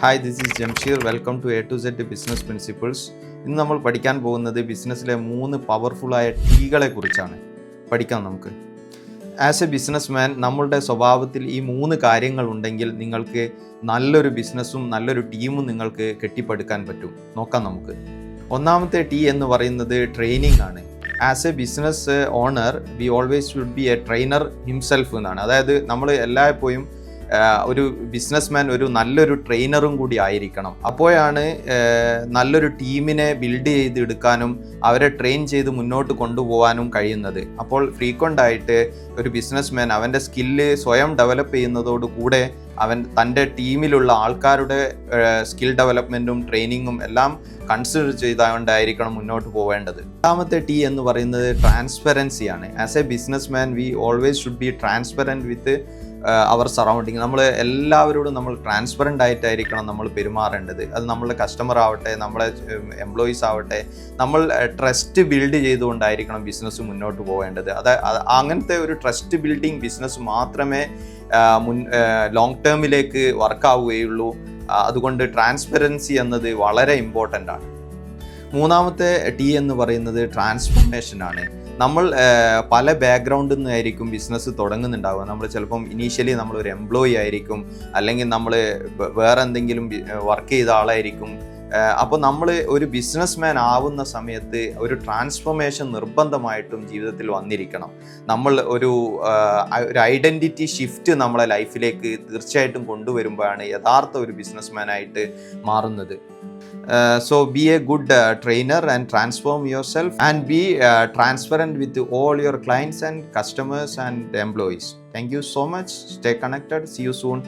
Hi, this is Jamsheer. Welcome to A to Z business principles. ഇന്ന് നമ്മൾ പഠിക്കാൻ പോകുന്നത് ബിസിനസ്സിലെ 3 പവർഫുള്ളായ ടീകളെ കുറിച്ചാണ്. പഠിക്കാം നമുക്ക്. ആസ് എ ബിസിനസ് മാൻ, നമ്മളുടെ സ്വഭാവത്തിൽ ഈ 3 കാര്യങ്ങളുണ്ടെങ്കിൽ നിങ്ങൾക്ക് നല്ലൊരു ബിസിനസ്സും നല്ലൊരു ടീമും നിങ്ങൾക്ക് കെട്ടിപ്പടുക്കാൻ പറ്റും. നോക്കാം നമുക്ക്. ഒന്നാമത്തെ ടീ എന്ന് പറയുന്നത് ട്രെയിനിങ് ആണ്. As a business owner we always should be a trainer himself എന്നാണ്. അതായത് നമ്മൾ എല്ലായ്പ്പോഴും ഒരു ബിസിനസ് മാൻ ഒരു നല്ലൊരു ട്രെയിനറും കൂടി ആയിരിക്കണം. അപ്പോഴാണ് നല്ലൊരു ടീമിനെ ബിൽഡ് ചെയ്തെടുക്കാനും അവരെ ട്രെയിൻ ചെയ്ത് മുന്നോട്ട് കൊണ്ടുപോകാനും കഴിയുന്നത്. അപ്പോൾ ഫ്രീക്വൻ്റ് ആയിട്ട് ഒരു ബിസിനസ് മാൻ അവൻ്റെ സ്കില്ല് സ്വയം ഡെവലപ്പ് ചെയ്യുന്നതോടുകൂടെ അവൻ തൻ്റെ ടീമിലുള്ള ആൾക്കാരുടെ സ്കിൽ ഡെവലപ്മെൻറ്റും ട്രെയിനിങ്ങും എല്ലാം കൺസിഡർ ചെയ്തുകൊണ്ടായിരിക്കണം മുന്നോട്ട് പോവേണ്ടത്. രണ്ടാമത്തെ ടി എന്ന് പറയുന്നത് ട്രാൻസ്പെറൻസിയാണ്. As a business man we always should be transparent with our surrounding. നമ്മൾ എല്ലാവരോടും നമ്മൾ ട്രാൻസ്പെറൻ്റ് ആയിട്ടായിരിക്കണം നമ്മൾ പെരുമാറേണ്ടത്. അത് നമ്മളുടെ കസ്റ്റമർ ആവട്ടെ, നമ്മളെ എംപ്ലോയീസ് ആവട്ടെ, നമ്മൾ ട്രസ്റ്റ് ബിൽഡ് ചെയ്തുകൊണ്ടായിരിക്കണം ബിസിനസ് മുന്നോട്ട് പോകേണ്ടത്. അങ്ങനത്തെ ഒരു ട്രസ്റ്റ് ബിൽഡിങ് ബിസിനസ് മാത്രമേ ലോങ് ടേമിലേക്ക് വർക്കാവുകയുള്ളൂ. അതുകൊണ്ട് ട്രാൻസ്പെറൻസി എന്നത് വളരെ ഇമ്പോർട്ടൻ്റ് ആണ്. മൂന്നാമത്തെ ടി എന്ന് പറയുന്നത് ട്രാൻസ്ഫോർമേഷൻ ആണ്. നമ്മൾ പല ബാക്ക്ഗ്രൗണ്ടിൽ നിന്നായിരിക്കും ബിസിനസ് തുടങ്ങുന്നുണ്ടാവുക. നമ്മൾ ചിലപ്പം ഇനീഷ്യലി നമ്മളൊരു എംപ്ലോയി ആയിരിക്കും, അല്ലെങ്കിൽ നമ്മൾ വേറെ എന്തെങ്കിലും വർക്ക് ചെയ്ത ആളായിരിക്കും. അപ്പോൾ നമ്മൾ ഒരു ബിസിനസ് മാൻ ആവുന്ന സമയത്ത് ഒരു ട്രാൻസ്ഫോർമേഷൻ നിർബന്ധമായിട്ടും ജീവിതത്തിൽ വന്നിരിക്കണം. നമ്മൾ ഒരു ഐഡൻറ്റിറ്റി ഷിഫ്റ്റ് നമ്മളെ ലൈഫിലേക്ക് തീർച്ചയായിട്ടും കൊണ്ടുവരുമ്പോഴാണ് യഥാർത്ഥ ഒരു ബിസിനസ് മാൻ ആയിട്ട് മാറുന്നത്. So be a good trainer and transform yourself and be transparent with all your clients and customers and employees. Thank you so much. Stay connected. See you soon.